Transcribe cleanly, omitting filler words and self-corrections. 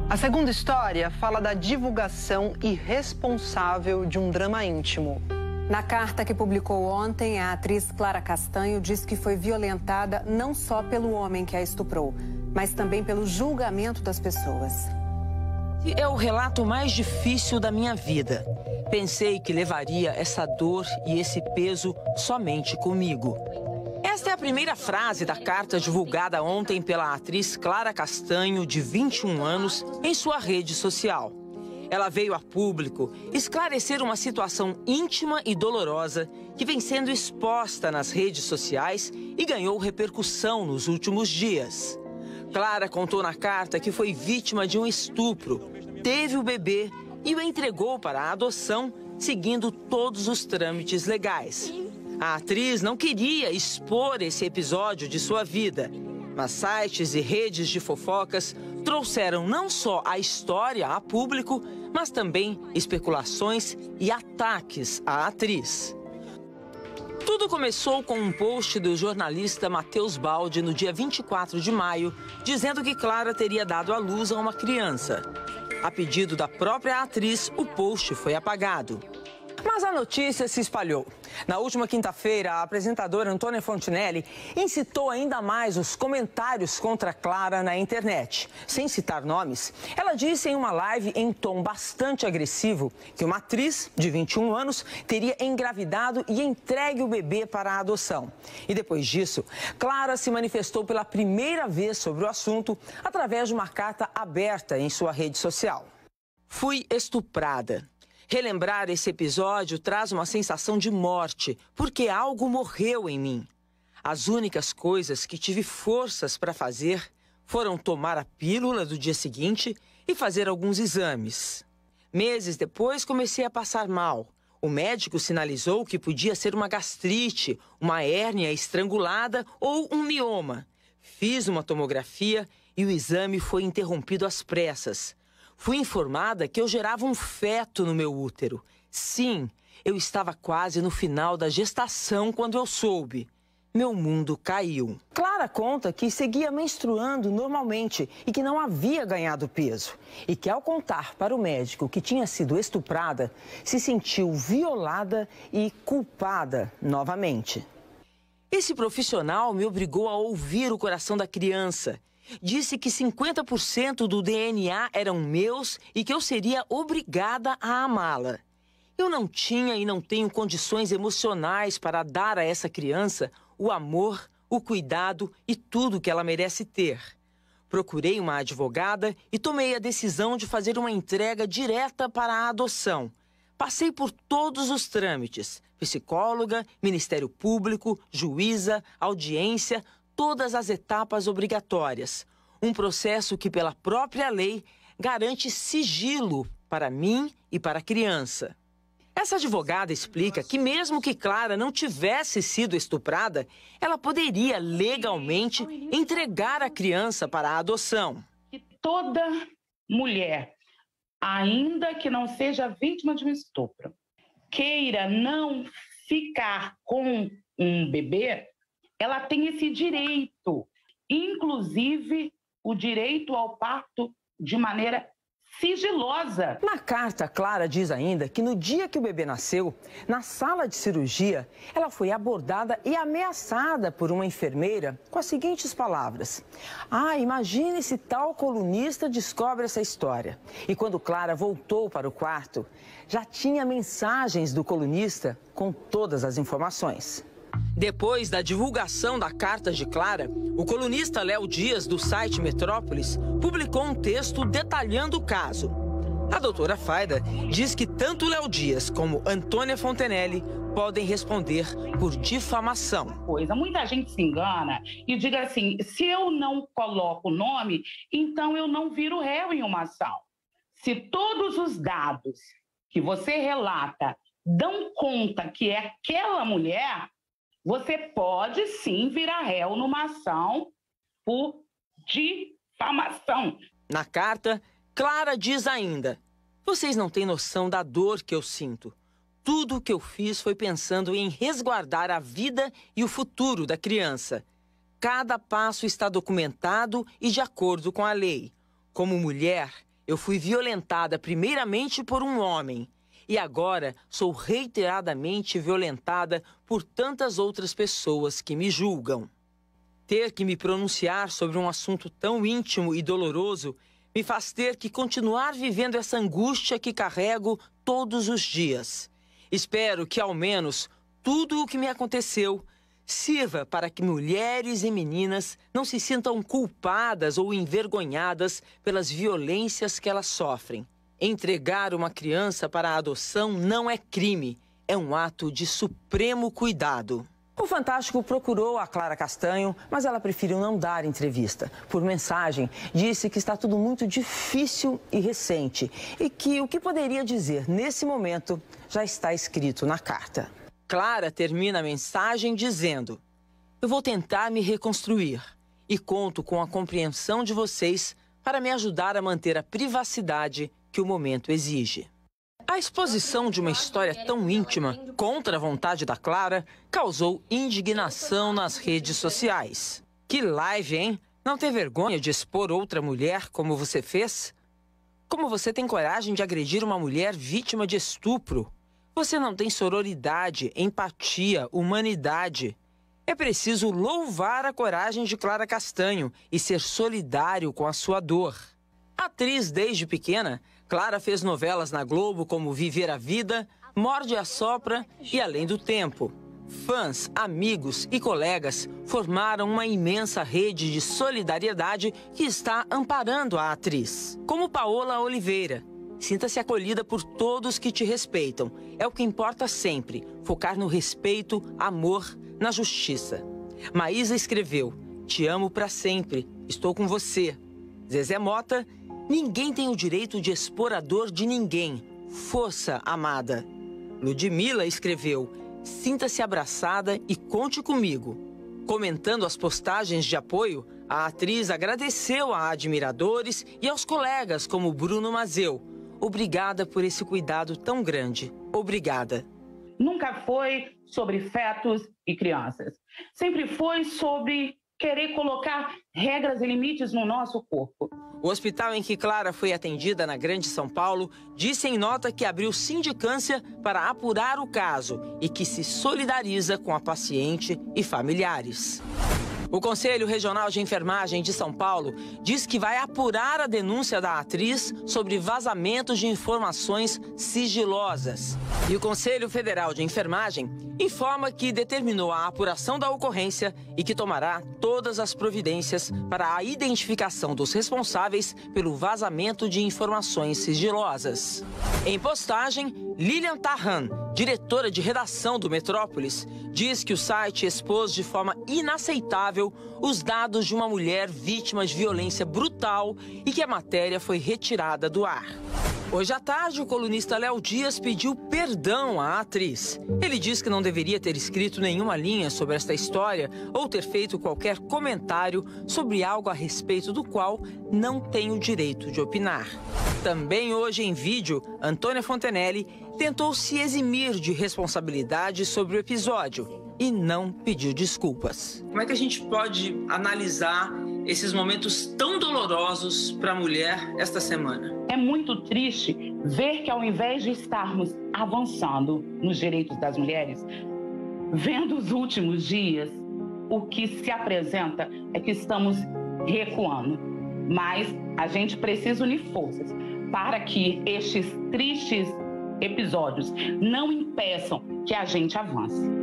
A segunda história fala da divulgação irresponsável de um drama íntimo. Na carta que publicou ontem, a atriz Clara Castanho diz que foi violentada não só pelo homem que a estuprou, mas também pelo julgamento das pessoas. É o relato mais difícil da minha vida. Pensei que levaria essa dor e esse peso somente comigo. Esta é a primeira frase da carta divulgada ontem pela atriz Clara Castanho, de 21 anos, em sua rede social. Ela veio a público esclarecer uma situação íntima e dolorosa que vem sendo exposta nas redes sociais e ganhou repercussão nos últimos dias. Clara contou na carta que foi vítima de um estupro, teve o bebê e o entregou para a adoção, seguindo todos os trâmites legais. A atriz não queria expor esse episódio de sua vida, mas sites e redes de fofocas trouxeram não só a história a público, mas também especulações e ataques à atriz. Tudo começou com um post do jornalista Matheus Baldi no dia 24 de maio, dizendo que Clara teria dado à luz a uma criança. A pedido da própria atriz, o post foi apagado. Mas a notícia se espalhou. Na última quinta-feira, a apresentadora Antônia Fontinelli incitou ainda mais os comentários contra Clara na internet. Sem citar nomes, ela disse em uma live em tom bastante agressivo que uma atriz de 21 anos teria engravidado e entregue o bebê para a adoção. E depois disso, Clara se manifestou pela primeira vez sobre o assunto através de uma carta aberta em sua rede social. Fui estuprada. Relembrar esse episódio traz uma sensação de morte, porque algo morreu em mim. As únicas coisas que tive forças para fazer foram tomar a pílula do dia seguinte e fazer alguns exames. Meses depois, comecei a passar mal. O médico sinalizou que podia ser uma gastrite, uma hérnia estrangulada ou um mioma. Fiz uma tomografia e o exame foi interrompido às pressas. Fui informada que eu gerava um feto no meu útero. Sim, eu estava quase no final da gestação quando eu soube. Meu mundo caiu. Clara conta que seguia menstruando normalmente e que não havia ganhado peso. E que ao contar para o médico que tinha sido estuprada, se sentiu violada e culpada novamente. Esse profissional me obrigou a ouvir o coração da criança. Disse que 50% do DNA eram meus e que eu seria obrigada a amá-la. Eu não tinha e não tenho condições emocionais para dar a essa criança o amor, o cuidado e tudo que ela merece ter. Procurei uma advogada e tomei a decisão de fazer uma entrega direta para a adoção. Passei por todos os trâmites: psicóloga, Ministério Público, juíza, audiência, todas as etapas obrigatórias. Um processo que, pela própria lei, garante sigilo para mim e para a criança. Essa advogada explica que mesmo que Clara não tivesse sido estuprada, ela poderia legalmente entregar a criança para a adoção. Toda mulher, ainda que não seja vítima de um estupro, queira não ficar com um bebê, ela tem esse direito, inclusive o direito ao parto de maneira sigilosa. Na carta, Clara diz ainda que no dia que o bebê nasceu, na sala de cirurgia, ela foi abordada e ameaçada por uma enfermeira com as seguintes palavras: imagine se tal colunista descobre essa história. E quando Clara voltou para o quarto, já tinha mensagens do colunista com todas as informações. Depois da divulgação da carta de Clara, o colunista Léo Dias, do site Metrópolis, publicou um texto detalhando o caso. A doutora Faida diz que tanto Léo Dias como Antônia Fontinelli podem responder por difamação. Muita gente se engana e diz assim: se eu não coloco o nome, então eu não viro réu em uma ação. Se todos os dados que você relata dão conta que é aquela mulher, você pode sim virar réu numa ação por difamação. Na carta, Clara diz ainda: vocês não têm noção da dor que eu sinto. Tudo o que eu fiz foi pensando em resguardar a vida e o futuro da criança. Cada passo está documentado e de acordo com a lei. Como mulher, Eu fui violentada primeiramente por um homem e agora sou reiteradamente violentada por tantas outras pessoas que me julgam. Ter que me pronunciar sobre um assunto tão íntimo e doloroso me faz ter que continuar vivendo essa angústia que carrego todos os dias. Espero que, ao menos, tudo o que me aconteceu sirva para que mulheres e meninas não se sintam culpadas ou envergonhadas pelas violências que elas sofrem. Entregar uma criança para a adoção não é crime, é um ato de supremo cuidado. O Fantástico procurou a Clara Castanho, mas ela preferiu não dar entrevista. Por mensagem, disse que está tudo muito difícil e recente e que o que poderia dizer nesse momento já está escrito na carta. Clara termina a mensagem dizendo: eu vou tentar me reconstruir e conto com a compreensão de vocês para me ajudar a manter a privacidade que o momento exige. A exposição de uma história tão íntima contra a vontade da Clara causou indignação nas redes sociais. Que live, hein? Não tem vergonha de expor outra mulher como você fez? Como você tem coragem de agredir uma mulher vítima de estupro? Você não tem sororidade, empatia, humanidade. É preciso louvar a coragem de Clara Castanho e ser solidário com a sua dor. Atriz desde pequena, Clara fez novelas na Globo como Viver a Vida, Morde a Sopra e Além do Tempo. Fãs, amigos e colegas formaram uma imensa rede de solidariedade que está amparando a atriz. Como Paola Oliveira. Sinta-se acolhida por todos que te respeitam. É o que importa sempre, focar no respeito, amor, na justiça. Maísa escreveu: te amo pra sempre, estou com você. Zezé Mota: ninguém tem o direito de expor a dor de ninguém. Força, amada. Ludmila escreveu: sinta-se abraçada e conte comigo. Comentando as postagens de apoio, a atriz agradeceu a admiradores e aos colegas como Bruno Mazeu. Obrigada por esse cuidado tão grande. Obrigada. Nunca foi sobre fetos e crianças. Sempre foi sobre querer colocar regras e limites no nosso corpo. O hospital em que Clara foi atendida, na Grande São Paulo, disse em nota que abriu sindicância para apurar o caso e que se solidariza com a paciente e familiares. O Conselho Regional de Enfermagem de São Paulo diz que vai apurar a denúncia da atriz sobre vazamentos de informações sigilosas. E o Conselho Federal de Enfermagem informa que determinou a apuração da ocorrência e que tomará todas as providências para a identificação dos responsáveis pelo vazamento de informações sigilosas. Em postagem, Lilian Tarran, diretora de redação do Metrópolis, diz que o site expôs de forma inaceitável os dados de uma mulher vítima de violência brutal e que a matéria foi retirada do ar. Hoje à tarde, o colunista Léo Dias pediu perdão à atriz. Ele diz que não deveria ter escrito nenhuma linha sobre esta história ou ter feito qualquer comentário sobre algo a respeito do qual não tem o direito de opinar. Também hoje em vídeo, Antônia Fontenelle tentou se eximir de responsabilidade sobre o episódio e não pediu desculpas. Como é que a gente pode analisar esses momentos tão dolorosos para a mulher esta semana? É muito triste ver que, ao invés de estarmos avançando nos direitos das mulheres, vendo os últimos dias, o que se apresenta é que estamos recuando. Mas a gente precisa unir forças para que estes tristes episódios não impeçam que a gente avance.